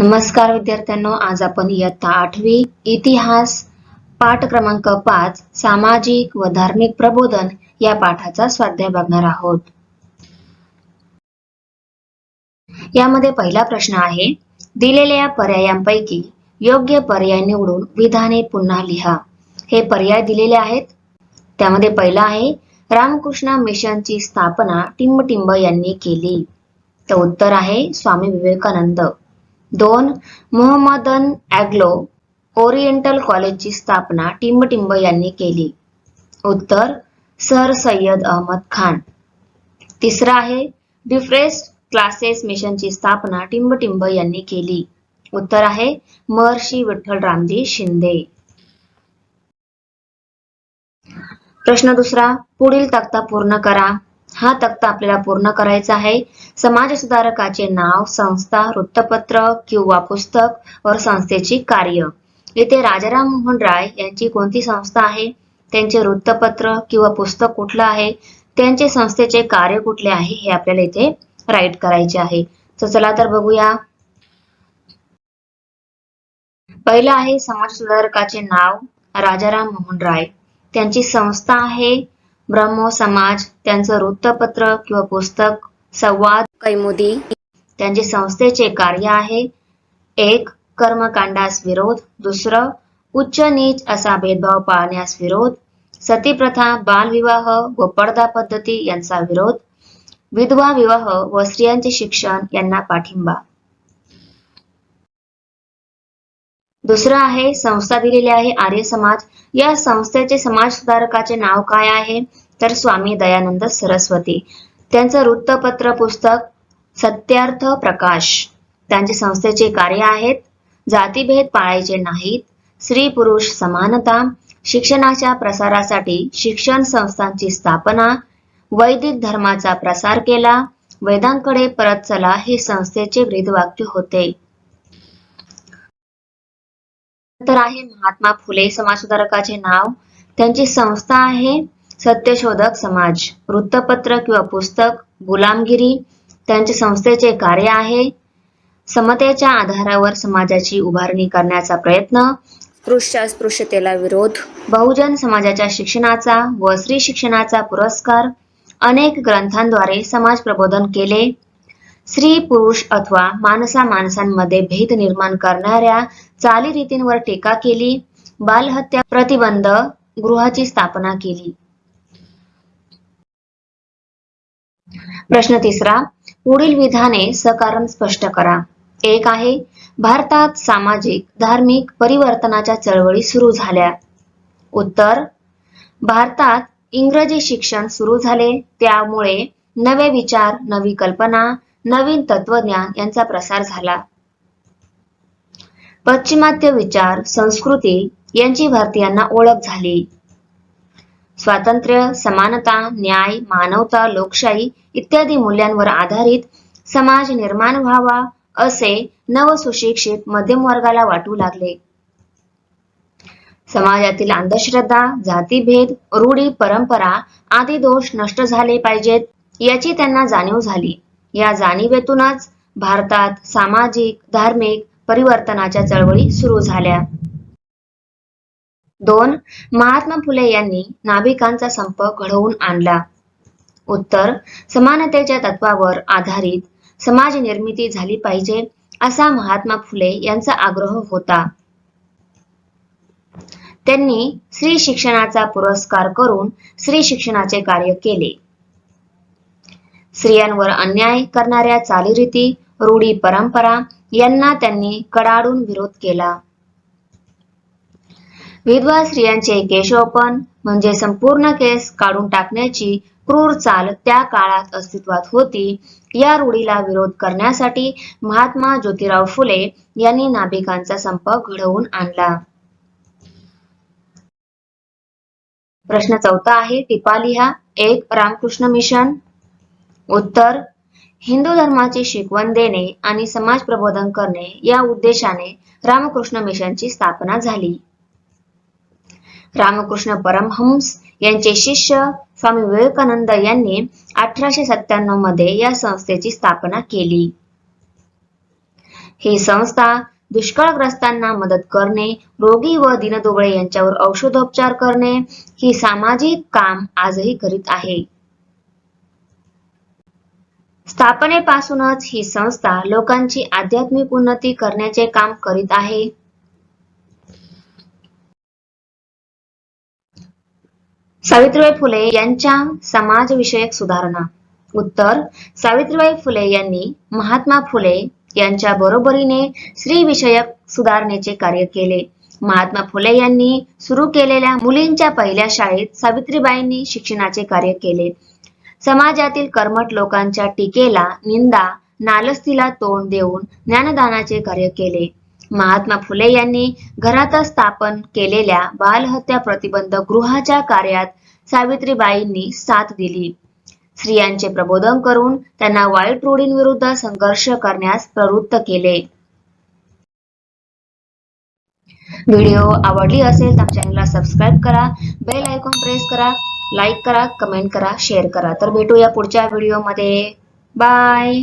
नमस्कार विद्यार्थ्यांनो, आज आपण इयत्ता 8वी इतिहास पाठ क्रमांक 5 सामाजिक व धार्मिक प्रबोधन या पाठाचा स्वाध्याय बघणार आहोत. यामध्ये पहिला प्रश्न आहे, दिलेल्या पर्यायांपैकी योग्य पर्याय निवडून विधाने पुन्हा लिहा. हे पर्याय दिलेले आहेत. त्यामध्ये पहिला आहे, रामकृष्ण मिशनची स्थापना टिंबटिंब यांनी केली. तर उत्तर आहे Swami Vivekananda. 2. Mohammedan Anglo oriental कॉलेजची स्थापना टिंबटिंब यांनी केली. उत्तर सर सय्यद अहमद खान. तिसरा आहे, डिप्रेस्ड क्लासेस मिशनची स्थापना टिंबटिंब यांनी केली. उत्तर आहे महर्षी विठ्ठलरामजी शिंदे. प्रश्न दुसरा, पुढील तक्ता पूर्ण करा. हा तक्ता आपल्याला पूर्ण करायचा आहे. समाज सुधारकाचे नाव, संस्था, वृत्तपत्र किंवा पुस्तक व संस्थेची कार्य. इथे राजाराम मोहन राय यांची कोणती संस्था आहे, त्यांचे वृत्तपत्र किंवा पुस्तक कुठलं आहे, त्यांचे संस्थेचे कार्य कुठले आहे, हे आपल्याला इथे राईट करायचे आहे. तर चला तर बघूया. पहिलं आहे समाज सुधारकाचे नाव राजाराम मोहन राय. त्यांची संस्था आहे ब्रह्मो समाज. त्यांचं वृत्तपत्र किंवा पुस्तक संवाद कैमुदी. त्यांचे संस्थेचे कार्य आहे 1. कर्मकांडास विरोध. 2. उच्च नीच असा भेदभाव पाळण्यास विरोध. सतीप्रथा, बालविवाह व पडदा पद्धती यांचा विरोध. विधवा विवाह व स्त्रियांचे शिक्षण यांना पाठिंबा. दुसरं आहे, संस्था दिलेली आहे आर्य समाज. या संस्थेचे समाज सुधारकाचे नाव काय आहे, तर स्वामी दयानंद सरस्वती. त्यांचं वृत्तपत्र पुस्तक सत्यार्थ प्रकाश. त्यांचे संस्थेचे कार्य आहेत, जातीभेद पाळायचे नाहीत, स्त्री पुरुष समानता, शिक्षणाच्या प्रसारासाठी शिक्षण संस्थांची स्थापना, वैदिक धर्माचा प्रसार केला, वेदांकडे परत चला हे संस्थेचे ब्रीदवाक्य होते. तर आहे महात्मा फुले समाज सुधारकाचे नाव. त्यांची संस्था आहे सत्यशोधक समाज. वृत्तपत्र किंवा पुस्तक गुलामगिरी. त्यांच्या संस्थेचे कार्य आहे समतेच्या आधारावर समाजाची उभारणी करण्याचा प्रयत्न, स्पृश्यतेला विरोध, बहुजन समाजाच्या शिक्षणाचा व स्त्री शिक्षणाचा पुरस्कार, अनेक ग्रंथांद्वारे समाज प्रबोधन केले, स्त्री पुरुष अथवा माणसा माणसांमध्ये भेद निर्माण करणाऱ्या चालीरीतींवर टीका केली, बालहत्या प्रतिबंध गृहाची स्थापना केली. प्रश्न तिसरा, पुढील विधाने सकारण स्पष्ट करा. 1 आहे, भारतात सामाजिक धार्मिक परिवर्तनाच्या चळवळी सुरू झाल्या. उत्तर, भारतात इंग्रजी शिक्षण सुरू झाले, त्यामुळे नवे विचार, नवी कल्पना, नवीन तत्वज्ञान यांचा प्रसार झाला. पश्चिमात्य विचार, संस्कृती यांची भारतीयांना ओळख झाली. स्वातंत्र्य, समानता, न्याय, मानवता, लोकशाही इत्यादी मूल्यांवर आधारित समाज निर्माण व्हावा असे नवसुशिक्षित मध्यमवर्गाला वाटू लागले. समाजातील अंधश्रद्धा, जातीभेद, रूढी परंपरा आदी दोष नष्ट झाले पाहिजेत याची त्यांना जाणीव झाली. या जाणीवेतूनच भारतात सामाजिक धार्मिक परिवर्तनाच्या चळवळी सुरू झाल्या. 2. महात्मा फुले यांनी नाभिकांचा संप घडवून आणला. उत्तर, समानतेच्या तत्वावर आधारित समाज निर्मिती झाली पाहिजे असा महात्मा फुले यांचा आग्रह होता. त्यांनी स्त्री शिक्षणाचा पुरस्कार करून स्त्री शिक्षणाचे कार्य केले. स्त्रियांवर अन्याय करणाऱ्या चालीरीती, रूढी परंपरा यांना त्यांनी कडाडून विरोध केला. विधवा स्त्रियांचे केशोपन म्हणजे संपूर्ण केस काढून टाकण्याची क्रूर चाल त्या काळात अस्तित्वात होती. या रूढीला विरोध करण्यासाठी महात्मा ज्योतिराव फुले यांनी नाभिकांचा संप घडवून आणला. प्रश्न 4 आहे, टिपा लिहा. 1. रामकृष्ण मिशन. उत्तर, हिंदू धर्माची शिकवण देणे आणि समाज प्रबोधन करणे या उद्देशाने रामकृष्ण मिशनची स्थापना झाली. रामकृष्ण परमहंस यांचे शिष्य स्वामी विवेकानंद यांनी 1897 मध्ये या संस्थेची स्थापना केली. ही संस्था दुष्काळग्रस्तांना मदत करणे, रोगी व दीनदुबळे यांच्यावर औषधोपचार करणे ही सामाजिक काम आजही करीत आहे. स्थापनेपासूनच ही संस्था लोकांची आध्यात्मिक उन्नती करण्याचे काम करीत आहे. सावित्रीबाई फुले यांच्या समाजविषयक सुधारणा. उत्तर: सावित्रीबाई फुले यांनी महात्मा फुले यांच्या बरोबरीने स्त्रीविषयक सुधारणेचे कार्य केले. महात्मा फुले यांनी सुरू केलेल्या मुलींच्या पहिल्या शाळेत सावित्रीबाईंनी शिक्षणाचे कार्य केले. समाजातील कर्मठ लोकांच्या टीकेला, निंदा, नालस्तीला तोंड देऊन ज्ञानदानाचे कार्य केले. महात्मा फुले यांनी घरातच स्थापन केलेल्या बालहत्या प्रतिबंधक गृहाच्या कार्यात सावित्रीबाईंनी साथ दिली. स्त्रियांचे प्रबोधन करून त्यांना वाईट रूढींविरुद्ध संघर्ष करण्यास प्रवृत्त केले. व्हिडिओ आवडली असेल तर चॅनलला सबस्क्राईब करा, बेल आयकॉन प्रेस करा, लाईक करा, कमेंट करा, शेअर करा. तर भेटूया पुढच्या व्हिडिओमध्ये. बाय.